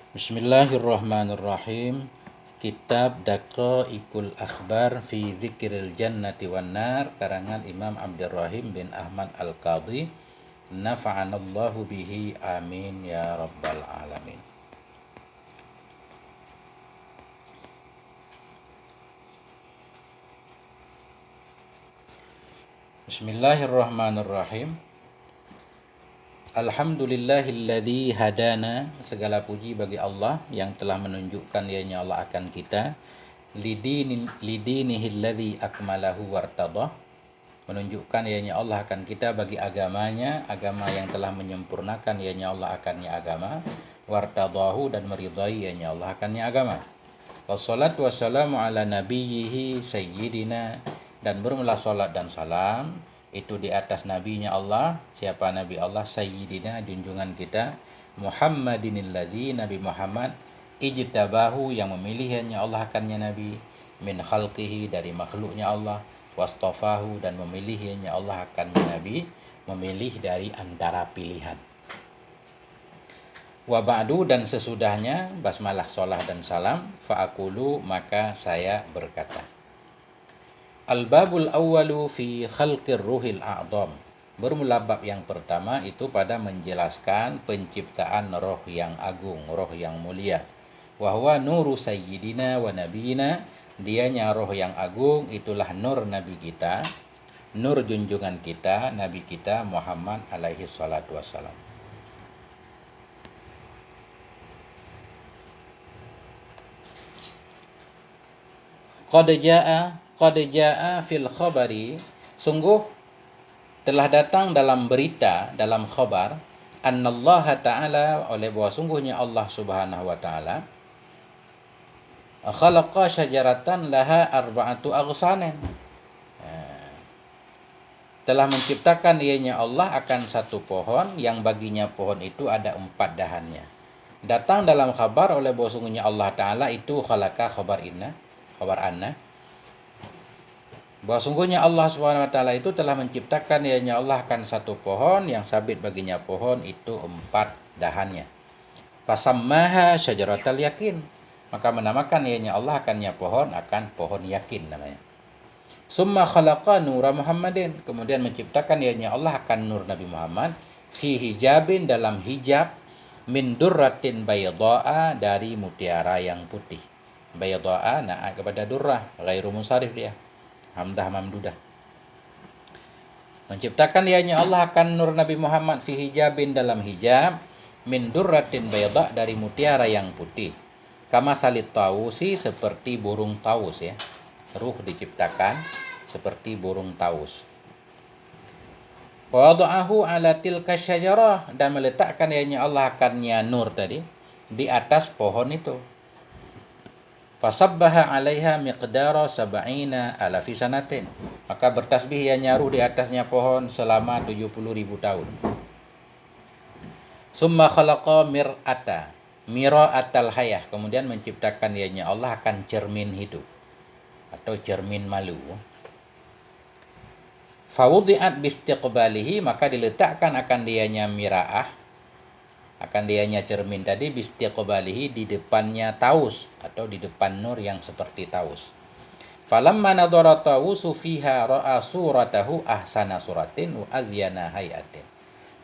Bismillahirrahmanirrahim. Kitab Daqaiqul Akhbar fi Dzikril Jannati wan Nar karangan Imam Abdurrahim bin Ahmad Al-Qadhi. Nafa'anallahu bihi amin ya rabbal alamin. Bismillahirrahmanirrahim. Alhamdulillahilladzi hadana, segala puji bagi Allah yang telah menunjukkan ianya Allah akan kita, lidinihilladzi akmalahu wartadah, menunjukkan ianya Allah akan kita bagi agamanya, agama yang telah menyempurnakan ianya Allah akannya agama, wartadahu, dan meridai ianya Allah akannya agama. Wassalatu wassalamu ala nabiyyihi sayyidina, dan bermula salat dan salam itu di atas nabinya Allah. Siapa nabi Allah? Sayyidina, junjungan kita, Muhammadinil ladzi, Nabi Muhammad, ijtabahu, yang memilihnya Allah akannya nabi, min khalqihi, dari makhluknya Allah, wastafahu, dan memilihnya Allah akannya nabi, memilih dari antara pilihan. Wa ba'du, dan sesudahnya basmalah, salat dan salam, fa'akulu, maka saya berkata. Al-babul awwalu fi khalqir ruhil a'dham. Bermula bab yang pertama itu pada menjelaskan penciptaan roh yang agung, roh yang mulia. Wa huwa nuru sayyidina wa nabiyina, dianya roh yang agung, itulah nur nabi kita, nur junjungan kita, nabi kita Muhammad alaihi salatu wassalam. Qad jaa fil khabari, sungguh telah datang dalam berita, dalam khabar, annallaha ta'ala, oleh bahwa sungguhnya Allah subhanahu wa ta'ala, khalaqa syajaratan laha arba'atu aghsanin, telah menciptakan ianya Allah akan satu pohon yang baginya pohon itu ada 4 dahannya. Datang dalam khabar oleh bahwa sungguhnya Allah ta'ala itu khalaqa, khabar anna, bahwa sungguhnya Allah Subhanahu wa taala itu telah menciptakan ianya Allah akan satu pohon yang sabit baginya pohon itu 4 dahannya. Fasammaha syajaratal yakin, maka menamakan ianya Allah akannya pohon akan pohon yakin namanya. Summa khalaqa nura Muhammadin, kemudian menciptakan ianya Allah akan nur Nabi Muhammad, fi hijabin, dalam hijab, min durratin bayda'a, dari mutiara yang putih. Bayda'a na'a kepada durrah, ghairu munsharif dia, hamdah mamdudah. Menciptakan ianya Allah akan nur Nabi Muhammad fi hijabin, dalam hijab, min durratin bayda, dari mutiara yang putih. Kama salit tausi, seperti burung taus ya. Ruh diciptakan seperti burung taus. Wa wada'ahu ala tilka syajarah, dan meletakkan ianya Allah akannya nur tadi di atas pohon itu. Fasabbaha 'alaiha miqdara sab'ina alafi sanatin, maka bertasbih ianya ruh di atasnya pohon selama 70.000 tahun. Summa khalaqa mira'atal hayah, kemudian menciptakan ianya Allah akan cermin hidup atau cermin malu. Fawudi'at bistiqbalihi, maka diletakkan akan dianya mira'ah, akan dianya cermin tadi, bistiqbalihi, di depannya taus atau di depan nur yang seperti taus. Falamma nadhara tausu fiha ra'a suratahu ahsana suratin wa azyana hayatin,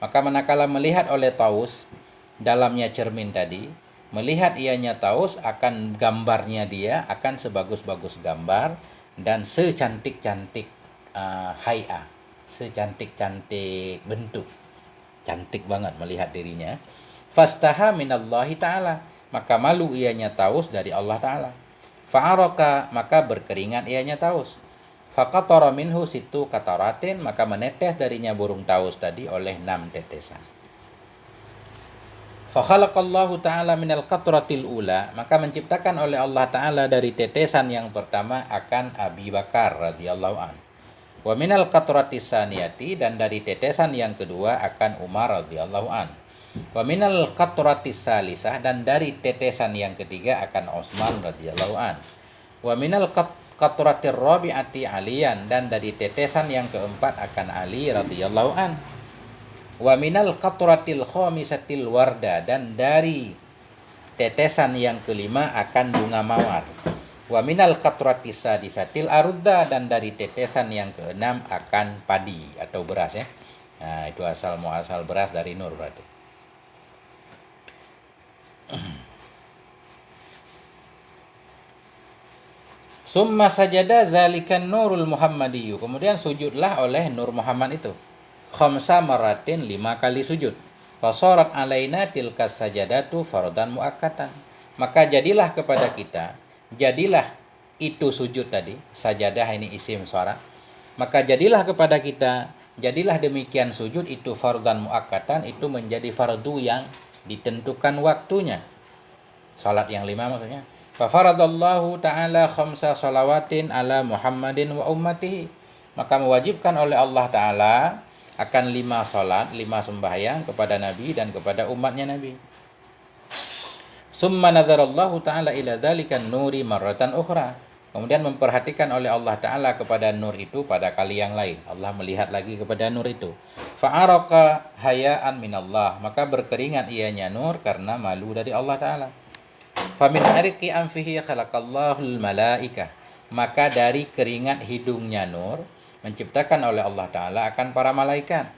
maka manakala melihat oleh taus dalamnya cermin tadi, melihat ianya taus akan gambarnya dia akan sebagus-bagus gambar dan secantik-cantik hay'ah, secantik-cantik bentuk, cantik banget melihat dirinya. Fastaha minallahi ta'ala, maka malu ianya taus dari Allah ta'ala. Fa'araka, maka berkeringat ianya taus. Faqatara minhu situ qataratin, maka menetes darinya burung taus tadi oleh 6 tetesan. Fakhalaqallahu ta'ala minal qatratil ula, maka menciptakan oleh Allah ta'ala dari tetesan yang pertama akan Abi Bakar radhiyallahu an. Wa minal qatratis saniyati, dan dari tetesan yang kedua akan Umar radhiyallahu an. Wa minal qatratis salisah, dan dari tetesan yang ketiga akan Utsman radhiyallahu an. Wa minal qatratir rabi'ati Aliyan, dan dari tetesan yang keempat akan Ali radhiyallahu an. Wa minal qatratil khamisatil warda, dan dari tetesan yang kelima akan bunga mawar. Wa minal qatratis sadisatil arudda, dan dari tetesan yang keenam akan padi atau beras ya. Nah, itu asal muasal beras dari nur berarti. Summa sajada zalikan nurul muhammadiyyu. Kemudian sujudlah oleh Nur Muhammad itu. Khamsa maratin, 5 kali sujud. Fasorat alaina tilkas sajadatu fardan muakkatan. Maka jadilah kepada kita, jadilah itu sujud tadi, sajadah ini isim suara. Maka jadilah kepada kita, jadilah demikian sujud itu fardan muakkatan, itu menjadi fardu yang ditentukan waktunya. Salat yang 5 maksudnya. Fa faradallahu ta'ala khamsa salawatin ala Muhammadin wa ummatihi. Maka mewajibkan oleh Allah Ta'ala akan 5 salat, 5 sembahyang kepada Nabi dan kepada umatnya Nabi. Summa nazarallahu ta'ala ila dzalikan nuri marratan ukhra. Kemudian memperhatikan oleh Allah Ta'ala kepada nur itu pada kali yang lain. Allah melihat lagi kepada nur itu. Fa'araka hayaan minallah. Maka berkeringat ianya nur karena malu dari Allah Ta'ala. Famin arqi anfihi khalaqallahul malaikah. Maka dari keringat hidungnya nur menciptakan oleh Allah Ta'ala akan para malaikat.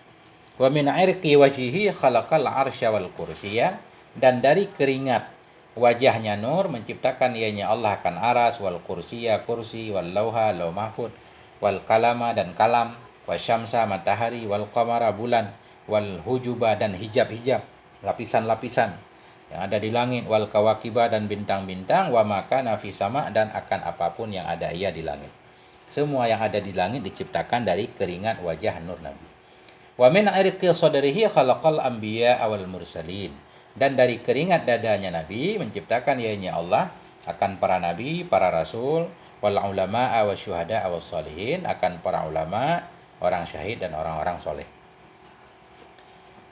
Wa min arqi wajhihi khalaqal arsya wal kursiyya. Dan dari keringat wajahnya nur menciptakan ianya Allah akan aras, wal kursiyya kursi, wal lauha lauh mahfud, wal kalama dan kalam, wasyamsa matahari, wal qamara bulan, wal hujuba dan hijab-hijab, lapisan-lapisan yang ada di langit, wal kawakiba dan bintang-bintang, wa maka nafi sama dan akan apapun yang ada ia di langit. Semua yang ada di langit diciptakan dari keringat wajah nur Nabi. Wa min irqi sadrihi khalaqal anbiya wal mursalin. Dan dari keringat dadanya Nabi menciptakan ianya Allah akan para nabi, para rasul, wal ulama wa syuhada wa sholihin, akan para ulama, orang syahid dan orang-orang soleh.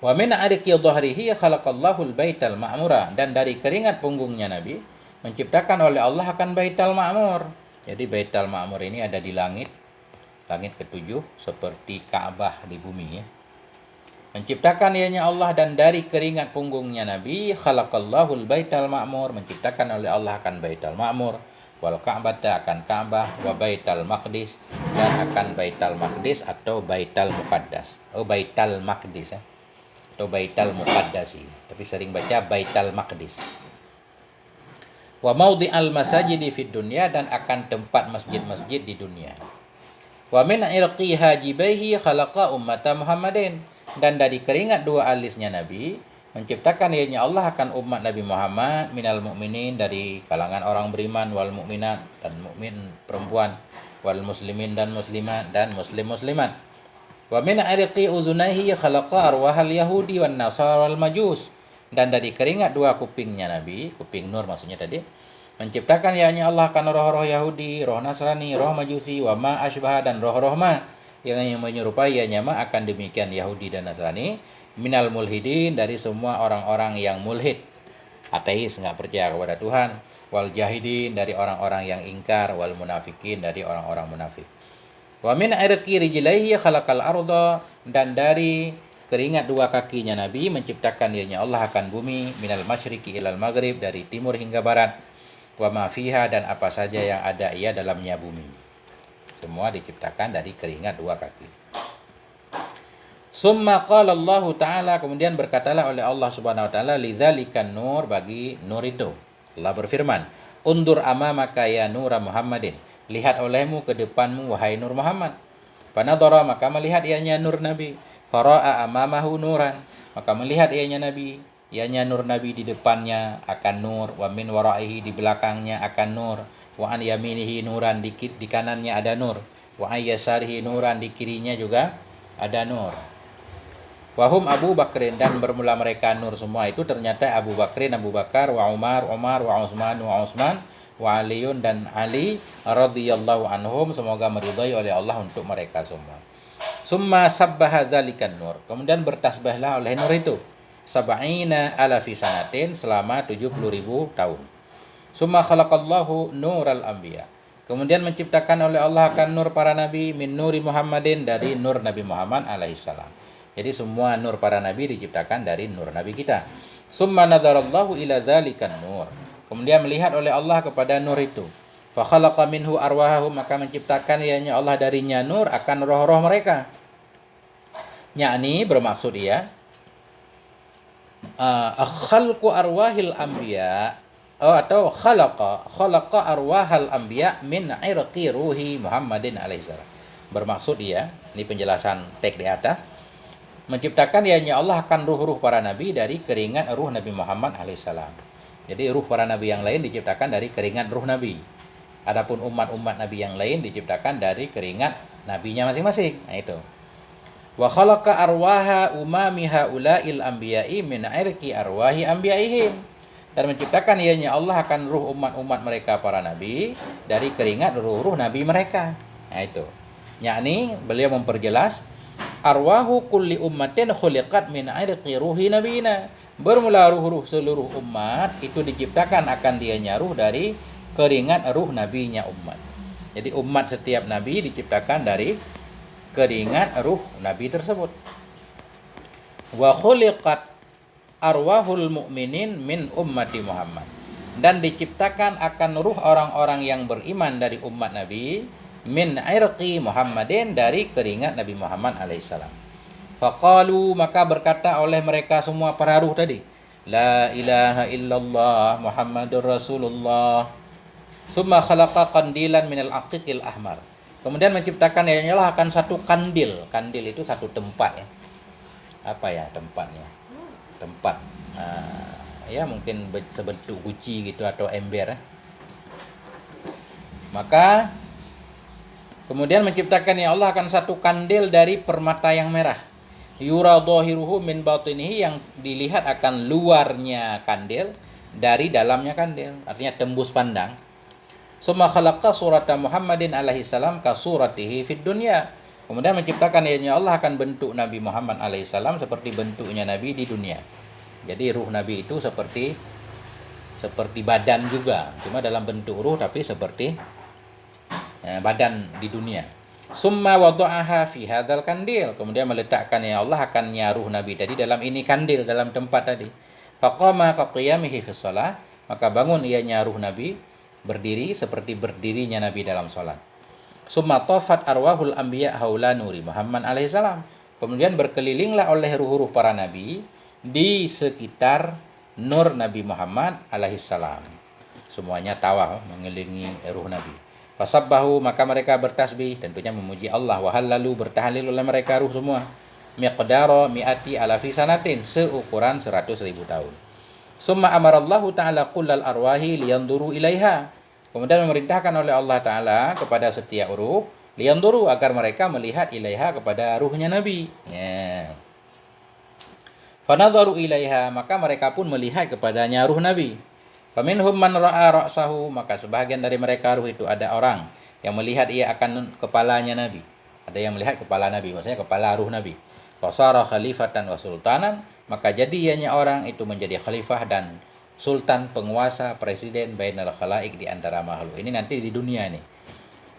Wa min arqi dhahrihi khalaqallahu al-baital ma'mura. Dan dari keringat punggungnya Nabi menciptakan oleh Allah akan Baitul Ma'mur. Jadi Baitul Ma'mur ini ada di langit, langit ketujuh seperti Ka'bah di bumi ya. Menciptakan ianya Allah, dan dari keringat punggungnya Nabi khalaqallahu al-baital ma'mur, menciptakan oleh Allah akan Baitul Ma'mur, wal Ka'bata akan Ka'bah, wa Baitul Maqdis dan akan Baitul Maqdis atau Baitul Muqaddas. Baitul Maqdis ya. Atau Baitul Muqaddasi, tapi sering baca Baitul Maqdis. Wa maudhi'al masajidi fid dunya, dan akan tempat masjid-masjid di dunia. Wa min irqi hajibaihi khalaqa ummata Muhammadin. Dan dari keringat 2 alisnya Nabi menciptakan ianya Allah akan umat Nabi Muhammad minal mu'minin, dari kalangan orang beriman, wal mu'minat dan mukmin perempuan, wal muslimin dan muslimat dan muslim muslimat. Wa min irqi uzunaihi khalaqa arwahal yahudi wan nasara wal majus. Dan dari keringat 2 kupingnya Nabi, kuping nur maksudnya tadi, menciptakan ianya Allah akan roh-roh Yahudi, roh Nasrani, roh Majusi, wa ma asbah dan roh-roh ma yang menyerupai ianya ma akan demikian Yahudi dan Nasrani, minal mulhidin dari semua orang-orang yang mulhid, ateis, enggak percaya kepada Tuhan, wal jahidin dari orang-orang yang ingkar, wal munafikin dari orang-orang munafik. Wa min irqi rijlaihi khalaqal arda. Dan dari keringat 2 kakinya Nabi menciptakan ianya Allah akan bumi, minal masyriqi ilal maghrib, dari timur hingga barat, wa ma fiha dan apa saja yang ada ia dalamnya bumi. Semua diciptakan dari keringat 2 kaki. Summa qala Allah Ta'ala, kemudian berkatalah oleh Allah Subhanahu wa taala, lidzalikan nur, bagi nur itu. Allah berfirman, undur amamaka ya nura Muhammadin, lihat olehmu ke depanmu wahai nur Muhammad. Panadhara, maka melihat ianya nur Nabi. Fara'a amamahu nuran, maka melihat ianya Nabi, ianya nur Nabi di depannya akan nur, wa min waraihi di belakangnya akan nur, wa an yaminihi nuran di kanannya ada nur, wa an yasarihi nuran di kirinya juga ada nur. Wahum Abu Bakrin, dan bermula mereka nur semua itu ternyata Abu Bakrin, Abu Bakar, wa Umar, Umar, wa Utsman, wa Aliun dan Ali radhiyallahu anhum, semoga meridai oleh Allah untuk mereka semua. Summa sabbaha dzalikan nur, kemudian bertasbihlah oleh nur itu sab'ina alafi sanatin, selama 70.000 tahun. Summa khalaqallahu nural anbiya, kemudian menciptakan oleh Allah akan nur para nabi, min nuri Muhammadin, dari nur Nabi Muhammad alaihissalam. Jadi semua nur para nabi diciptakan dari nur nabi kita. Summa nadarallahu ila zalikan nur. Kemudian melihat oleh Allah kepada nur itu. Fa khalaqa minhu arwahahum, maka menciptakan ianya Allah darinya nur akan roh-roh mereka. Yakni bermaksud ia khalqu arwahil anbiya atau khalaqa arwahal anbiya min irqi ruhi Muhammadin alaihissalam. Bermaksud ia, ini penjelasan teks di atas, menciptakan ianya Allah akan ruh-ruh para nabi dari keringat ruh Nabi Muhammad alaihissalam. Jadi ruh para nabi yang lain diciptakan dari keringat ruh nabi. Adapun umat-umat nabi yang lain diciptakan dari keringat nabinya masing-masing. Nah itu. Wa khalaqa arwaha umami haula'il anbiya'i min irqi arwahi anbiya'ihim. Dan menciptakan ianya Allah akan ruh umat-umat mereka para nabi dari keringat ruh-ruh nabi mereka. Nah itu. Yakni beliau memperjelas arwahu kulli ummatin khuliqat min irqi ruhi nabiyina. Bermula ruh-ruh seluruh umat itu diciptakan akan dianya ruh dari keringat ruh nabinya umat. Jadi umat setiap nabi diciptakan dari keringat ruh nabi tersebut. Wa khuliqat arwahul mu'minin min ummati Muhammad. Dan diciptakan akan ruh orang-orang yang beriman dari umat nabi min irqi Muhammadin, dari keringat Nabi Muhammad alaihissalam. Faqalu, maka berkata oleh mereka semua para ruh tadi, la ilaha illallah Muhammadur Rasulullah. Summa khalaqa qandilan minal aqiqil ahmar. Kemudian menciptakan ialah akan satu kandil. Kandil itu satu tempat ya. Apa ya tempatnya? Tempat ya mungkin sebentuk guci gitu atau ember ya. Maka kemudian menciptakan ya Allah akan satu kandil dari permata yang merah. Yura dhahiruhu min batinihi, yang dilihat akan luarnya kandil dari dalamnya kandil. Artinya tembus pandang. Summa khalaqa surata Muhammadin alaihi salam ka suratihi fid dunya. Kemudian menciptakan ya Allah akan bentuk Nabi Muhammad alaihi salam seperti bentuknya Nabi di dunia. Jadi ruh Nabi itu seperti badan juga, cuma dalam bentuk ruh tapi seperti badan di dunia. Summa wada'aha fi hadzal kandil. Kemudian meletakkan ya Allah akan ruh Nabi tadi dalam ini kandil, dalam tempat tadi. Faqama ka qiyamihi fi shalah, maka bangun ianya ruh Nabi berdiri seperti berdirinya Nabi dalam salat. Summa tafat arwahul anbiya haula nuri Muhammad alaihi salam. Kemudian berkelilinglah oleh ruh-ruh para nabi di sekitar nur Nabi Muhammad alaihi salam. Semuanya tawaf mengelilingi ruh Nabi. Fasabbahu, maka mereka bertasbih, tentunya memuji Allah. Wa halalu, bertahlil oleh mereka ruh semua. Miqdara mi'ati alafi sanatin, seukuran 100.000 tahun. Summa amarallahu ta'ala kullal arwahi liyanduru ilaiha. Kemudian memerintahkan oleh Allah Ta'ala kepada setiap ruh liyanduru, agar mereka melihat ilaiha, kepada ruhnya Nabi. Ya. Fanadharu ilaiha, maka mereka pun melihat kepadanya ruh Nabi. Faminhum man ra'a ra'sahu, maka sebahagian dari mereka ruh itu ada orang yang melihat ia akan kepalanya Nabi. Ada yang melihat kepala Nabi, maksudnya kepala ruh Nabi. Fasara khalifatan wa sultanan, maka jadi ianya orang itu menjadi khalifah dan sultan, penguasa, presiden bainal khalaik, di antara makhluk. Ini nanti di dunia nih.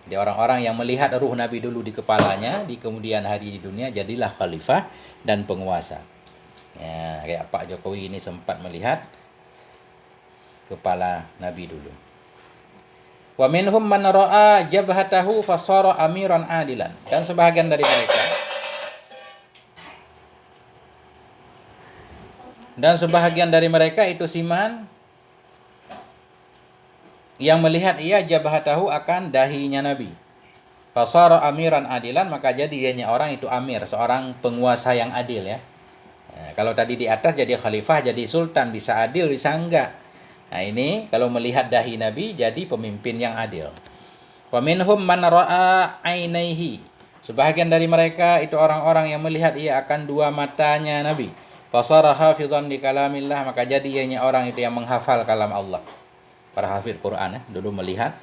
Jadi orang-orang yang melihat ruh Nabi dulu di kepalanya, di kemudian hari di dunia jadilah khalifah dan penguasa. Ya, kayak Pak Jokowi ini sempat melihat kepala Nabi dulu. Wa minhum man ra'a jabhatahu fasara amiran adilan. Dan sebahagian dari mereka itu siman yang melihat ia jabhatahu akan dahinya Nabi. Fasara amiran adilan, maka jadi ianya orang itu amir, seorang penguasa yang adil ya. Nah, kalau tadi di atas jadi khalifah, jadi sultan, bisa adil, bisa enggak. Nah ini kalau melihat dahi Nabi jadi pemimpin yang adil. Wa minhum man ra'a ainaihi. Sebahagian dari mereka itu orang-orang yang melihat ia akan dua matanya Nabi. Fasara hafizan li kalamillah, maka jadi ianya orang itu yang menghafal kalam Allah. Para hafid Quran dulu melihat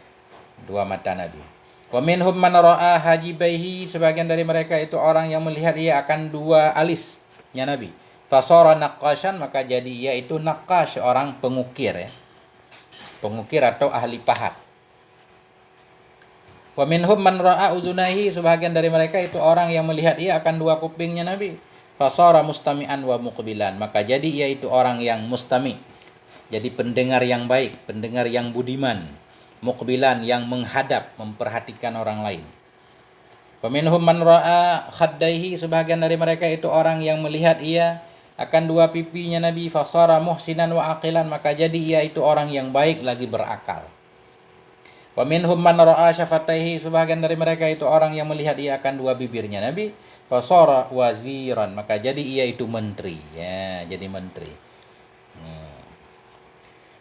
dua mata Nabi. Wa minhum man ra'a hajibaihi. Sebahagian dari mereka itu orang yang melihat ia akan dua alisnya Nabi. Fasara naqashan, maka jadi ia itu naqash, orang pengukir ya. Pengukir atau ahli pahat. Wa minhum man ra'a uzunaihi. Sebahagian dari mereka itu orang yang melihat ia akan dua kupingnya Nabi. Fasara mustami'an wa muqbilan, maka jadi ia itu orang yang mustami', jadi pendengar yang baik, pendengar yang budiman, muqbilan yang menghadap, memperhatikan orang lain. Faminhum man ra'a khaddaihi, sebahagian dari mereka itu orang yang melihat ia akan dua pipinya Nabi, fasara muhsinan wa aqilan, maka jadi ia itu orang yang baik lagi berakal. Wa minhum man ra'a syafataihi, sebahagian dari mereka itu orang yang melihat ia akan dua bibirnya Nabi, fasara waziran, maka jadi ia itu menteri, ya, jadi menteri.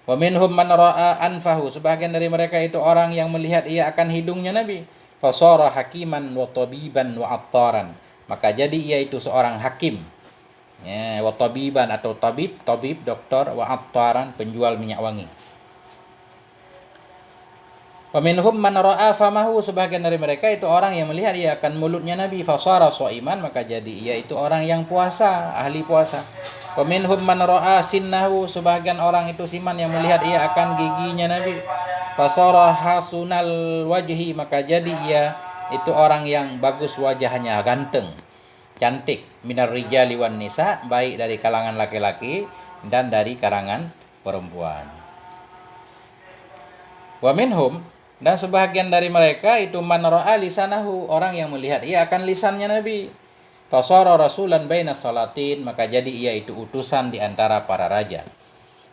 Wa minhum man ra'a anfahu, sebahagian dari mereka itu orang yang melihat ia akan hidungnya Nabi, fasara hakiman wa tabiban wa attaran, maka jadi ia itu seorang hakim, ya, wa tabiban atau tabib dokter, wa attaran penjual minyak wangi. Wa minhum man ra'a famahu, sebahagian dari mereka itu orang yang melihat ia akan mulutnya Nabi, fasara shaiman, maka jadi ia itu orang yang puasa, ahli puasa. Wa minhum man ra'a sinnahu, sebahagian orang itu siman yang melihat ia akan giginya Nabi, fasara hasunal wajhi, maka jadi ia itu orang yang bagus wajahnya, ganteng, cantik, minar rijali wan nisa, baik dari kalangan laki-laki dan dari kalangan perempuan. Wa minhum, dan sebahagian dari mereka itu man ra'a lisanahu, orang yang melihat ia akan lisannya Nabi, fasara rasulan baina salatin, maka jadi ia itu utusan di antara para raja.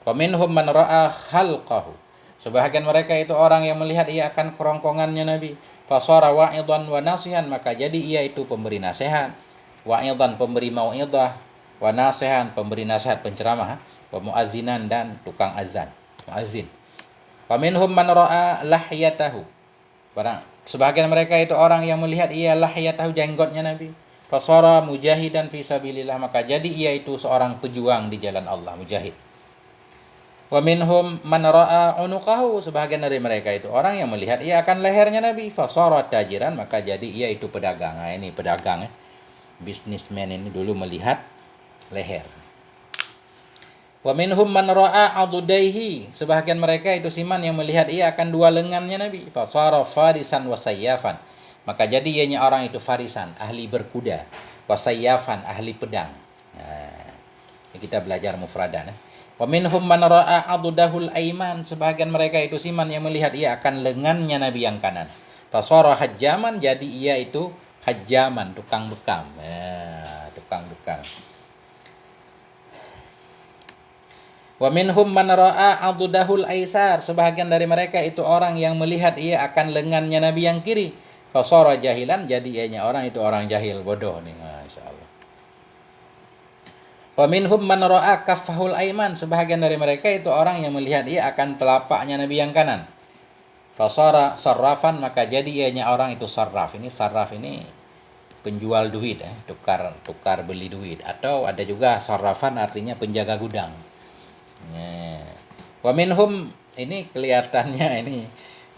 Wa minhum man ra'a halqahu, sebahagian mereka itu orang yang melihat ia akan kerongkongannya Nabi, fasara wa'idan wa nasihan, maka jadi ia itu pemberi nasihat, wa'idan pemberi mau'idah, wa nasihan pemberi nasihat penceramah, wa muazzinan dan tukang azan, muazzin. Wa minhum man ra'a lahyatahu, sebahagian mereka itu orang yang melihat ia lahyatahu, jenggotnya Nabi, fasara mujahidan fi sabilillah, maka jadi ia itu seorang pejuang di jalan Allah, mujahid. Wa minhum man ra'a unuqahu, sebahagian dari mereka itu orang yang melihat ia akan lehernya Nabi, fasara tajiran, maka jadi ia itu pedagang. Nah, ini pedagang, businessman ini dulu melihat leher. Wa minhum man ra'a adudaihi, sebahagian mereka itu siman yang melihat ia akan dua lengannya Nabi, fasara farisan wa sayyafan, maka jadi ianya orang itu farisan, ahli berkuda, wa sayyafan, ahli pedang. Nah, kita belajar mufradan. Wa minhum man ra'a adudahul aiman, sebahagian mereka itu siman yang melihat ia akan lengannya Nabi yang kanan, fasara hajjaman, jadi ia itu hajjaman, tukang bekam. Tukang bekam. Wa minhum man ra'a adudahul aisar, sebahagian dari mereka itu orang yang melihat ia akan lengannya Nabi yang kiri, fasara jahilan, jadi ianya orang itu orang jahil, bodoh nih, masyaallah. Wa minhum man ra'a kaffahul aiman, sebahagian dari mereka itu orang yang melihat ia akan telapaknya Nabi yang kanan, fasara sarrafan, maka jadi ianya orang itu sarraf. Ini sarraf ini penjual duit, tukar beli duit, atau ada juga sarrafan artinya penjaga gudang. Wa minhum, ini kelihatannya ini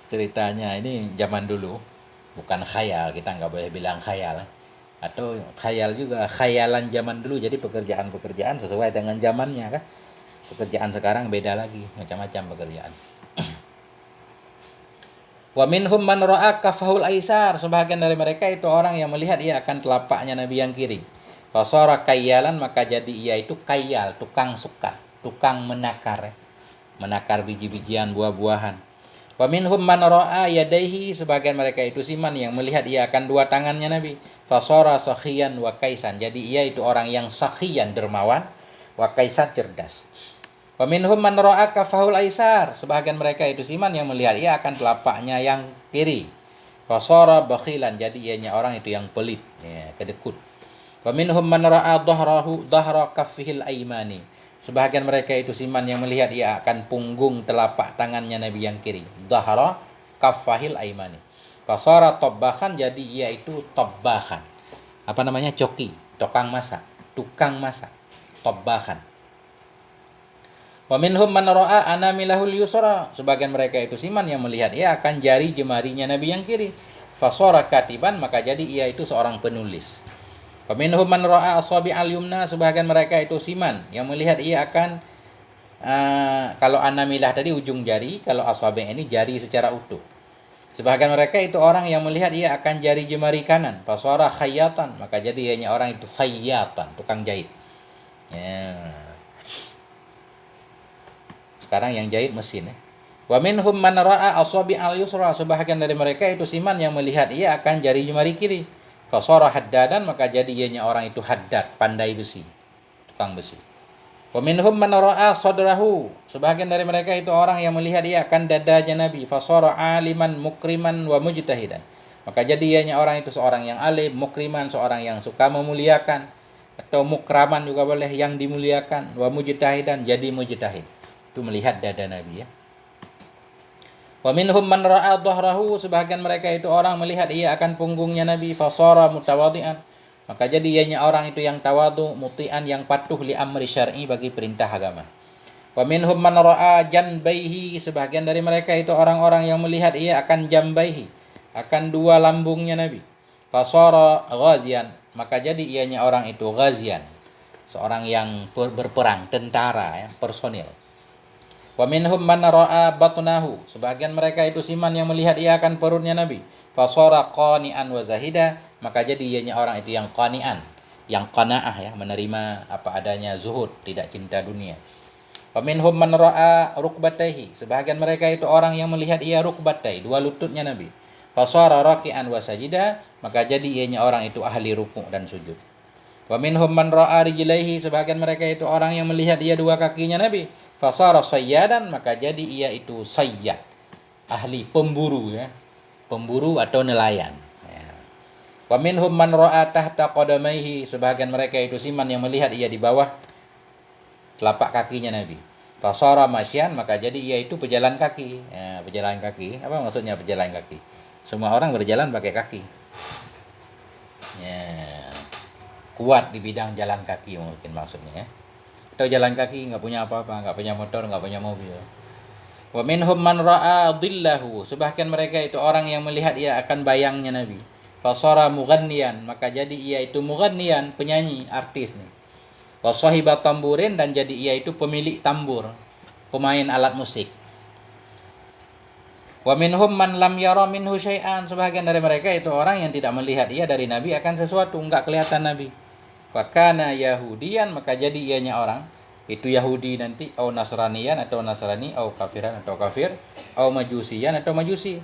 ceritanya ini zaman dulu, bukan khayal, kita nggak boleh bilang khayal, atau khayal juga, khayalan zaman dulu, jadi pekerjaan sesuai dengan zamannya kan. Pekerjaan sekarang beda lagi, macam-macam pekerjaan. Wa minhum man ra'a kafahul aisar, sebahagian dari mereka itu orang yang melihat ia akan telapaknya Nabi yang kiri, fasara kayyalan, maka jadi ia itu kayyal, tukang sukat, tukang menakar, menakar biji-bijian, buah-buahan. Wa minhum man ra'a yadaihi, sebagian mereka itu siman yang melihat ia akan dua tangannya Nabi, fasara sakhiyan wa kaisan, jadi ia itu orang yang sakhiyan, dermawan, wa kaisan, cerdas. Wa minhum man ra'a kafahul aisar, sebagian mereka itu siman yang melihat ia akan telapaknya yang kiri, fasara bakhilan, jadi ianya orang itu yang pelit, ya, kedekut. Wa minhum man ra'a dhahra kaffihil aimani, sebahagian mereka itu siman yang melihat ia akan punggung telapak tangannya Nabi yang kiri, dhahra kaffahil aimani, fasara tabbakhan, jadi ia itu tabbakhan, apa namanya, coki, tukang masak, tabbakhan. Wa minhum man ra'a anamilahul yusra, sebagian mereka itu siman yang melihat ia akan jari jemarinya Nabi yang kiri, fasara katiban, maka jadi ia itu seorang penulis. Wa minhum man ra'a asabi'al yumna, sebagian mereka itu siman yang melihat ia akan kalau anamilah tadi ujung jari, kalau asabi' ini jari secara utuh, Sebahagian mereka itu orang yang melihat ia akan jari jemari kanan, fasara khayyatan, maka jadi ianya orang itu khayyatan, tukang jahit. Ya. Sekarang yang jahit mesin ya. Wa minhum man ra'a asabi al-yusra, sebahagian dari mereka itu siman yang melihat ia akan jari jemari kiri. Fasara haddadan, maka jadi ianya orang itu haddad, pandai besi, tukang besi. Wa minhum man ra'a sadrahu, sebahagian dari mereka itu orang yang melihat ia akan dadanya Nabi. Fasara aliman mukriman wa mujtahidan, maka jadi ianya orang itu seorang yang alim, mukriman, seorang yang suka memuliakan, atau mukraman juga boleh, yang dimuliakan, wa mujtahidan, jadi mujtahid. Itu melihat dada Nabi ya. Wa minhum man ra'a dhahrahu, sebahagian mereka itu orang melihat ia akan punggungnya Nabi. Fasara mutawadhi'an, maka jadi ianya orang itu yang tawadu, muti'an, yang patuh li amri syar'i, bagi perintah agama. Wa minhum man ra'a janbaihi, sebahagian dari mereka itu orang-orang yang melihat ia akan jambaihi, akan dua lambungnya Nabi. Fasara ghazian, maka jadi ianya orang itu ghazian, seorang yang berperang, tentara ya, personil. Wa minhum man ra'a batnahu, sebagian mereka itu siman yang melihat ia akan perutnya Nabi. Fasara qani'an wa zahida, maka jadi ianya orang itu yang qani'an, yang qanaah ya, menerima apa adanya, zuhud, tidak cinta dunia. Wa minhum man ra'a rukbatayhi, sebagian mereka itu orang yang melihat ia rukbatai, dua lututnya Nabi. Fasara raki'an wa sajida, maka jadi ianya orang itu ahli rukuk dan sujud. Wa minhum man ra'a rijlaihi, sebagian mereka itu orang yang melihat ia dua kakinya Nabi. Fasara sayyadan, maka jadi ia itu sayyad, ahli pemburu ya, pemburu atau nelayan ya. Wa minhum man ra'a tahta qadamaihi, sebagian mereka itu siman yang melihat ia di bawah telapak kakinya Nabi. Fasara masyan, maka jadi ia itu pejalan kaki ya, pejalan kaki. Apa maksudnya pejalan kaki? Semua orang berjalan pakai kaki ya, kuat di bidang jalan kaki mungkin maksudnya ya. Atau jalan kaki nggak punya apa-apa, nggak punya motor, nggak punya mobil. Wa minhum man ra'a dhillahu, sebahagian mereka itu orang yang melihat ia akan bayangnya Nabi. Fasara mughanniyan, maka jadi ia itu mughanniyan, penyanyi, artis nih. Wa sahiba tamburin, dan jadi ia itu pemilik tambur, pemain alat musik. Wa minhum man lam yara minhu syai'an, sebahagian dari mereka itu orang yang tidak melihat ia dari Nabi akan sesuatu, enggak kelihatan Nabi. Fakana yahudian, maka jadi ianya orang itu Yahudi nanti, au nasranian atau nasrani, au kafiran atau kafir, au majusian atau majusi.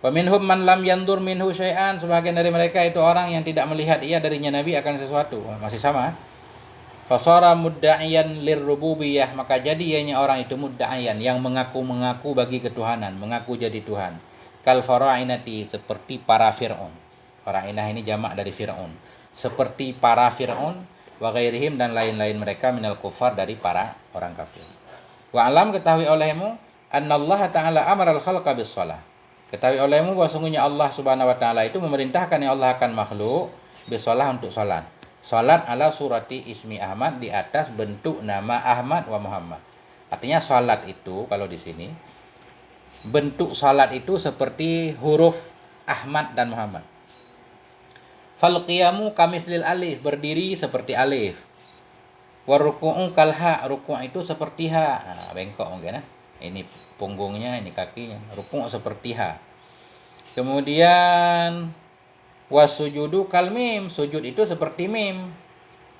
Wa minhum man lam yandur minhu syai'an, sebahagian dari mereka itu orang yang tidak melihat ia darinya Nabi akan sesuatu. Masih sama. Fasara mudda'iyan lirrububiyah, maka jadi ianya orang itu mudda'iyan, yang mengaku-mengaku bagi ketuhanan, mengaku jadi Tuhan. Kal fara'inati, seperti para Fir'aun. Fara'inah ini jamak dari Fir'aun. Seperti para Fir'aun, wa ghairihim, dan lain-lain mereka, minal kufar, dari para orang kafir. Wa alam, ketahui olehmu, annallaha ta'ala amaral khalqa bis shalah. Ketahui olehmu bahwa sungguhnya Allah subhanahu wa ta'ala itu memerintahkan ya Allah akan makhluk bis shalah, untuk salat. Salat ala surati ismi Ahmad, di atas bentuk nama Ahmad wa Muhammad. Artinya salat itu kalau di sini bentuk salat itu seperti huruf Ahmad dan Muhammad. Fal qiyamu kamislil alif, berdiri seperti alif. Wa ruku'u kal ha, ruku' itu seperti ha. Nah, bengkok mungkin ya. Ini punggungnya, ini kakinya. Ruku' seperti ha. Kemudian wasujudu kal mim, sujud itu seperti mim.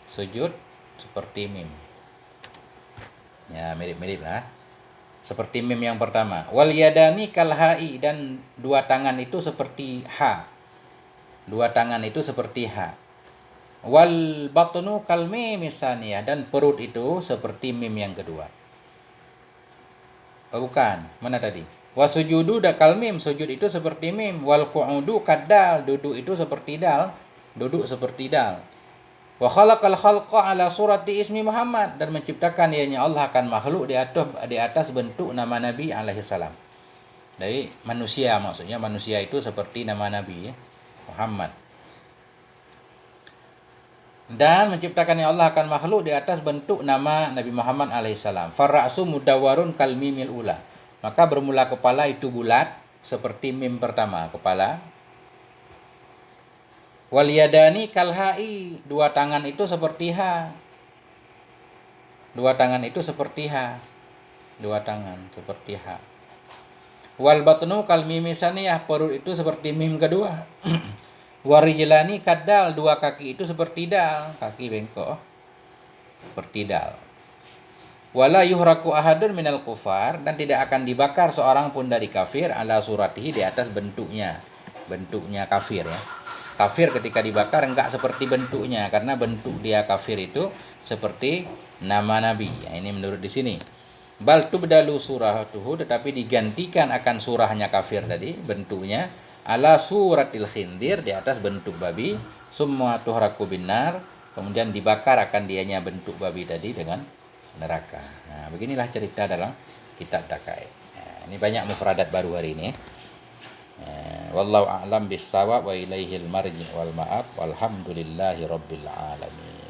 Sujud seperti mim. Ya, mirip-mirip lah. Seperti mim yang pertama. Wal yadani kal ha'i, dan dua tangan itu seperti ha. Dua tangan itu seperti ha. Wal batnu kal mim misaniyah, dan perut itu seperti mim yang kedua. Oh, bukan, mana tadi? Wasujudu da kal mim, sujud itu seperti mim. Wal qu'udu kadal, duduk itu seperti dal, duduk seperti dal. Wa khalaqal khalqa ala surati ismi Muhammad, dan menciptakan ianya Allah akan makhluk di atas bentuk nama Nabi alaihi salam. Dari manusia, maksudnya manusia itu seperti nama Nabi ya, Muhammad. Dan menciptakan ya Allah akan makhluk di atas bentuk nama Nabi Muhammad alaihissalam. Farra'su mudawwarun kal mimil ula, maka bermula kepala itu bulat seperti mim pertama, kepala. Wal yadani kal ha'i, dua tangan itu seperti ha. Dua tangan itu seperti ha. Dua tangan seperti ha. Wal batnu kal mimi saniyah, perut itu seperti mim kedua. Warijlani kadal, dua kaki itu seperti dal, kaki bengkok seperti dal. Wala yuhraku ahadun minal kufar, dan tidak akan dibakar seorang pun dari kafir ala suratihi, di atas bentuknya kafir ya. Kafir ketika dibakar enggak seperti bentuknya, karena bentuk dia kafir itu seperti nama nabi ya, ini menurut di sini. Bal tubdalu suratuhu, tetapi digantikan akan surahnya kafir tadi bentuknya ala suratil khindir, di atas bentuk babi. Summa tuhraku binar, kemudian dibakar akan dianya bentuk babi tadi dengan neraka. Nah, beginilah cerita dalam kitab Dakaik. Nah, ini banyak mufradat baru hari ini. Wallahu a'lam bis-shawab wa ilaihil marji' wal ma'ab walhamdulillahi rabbil alamin.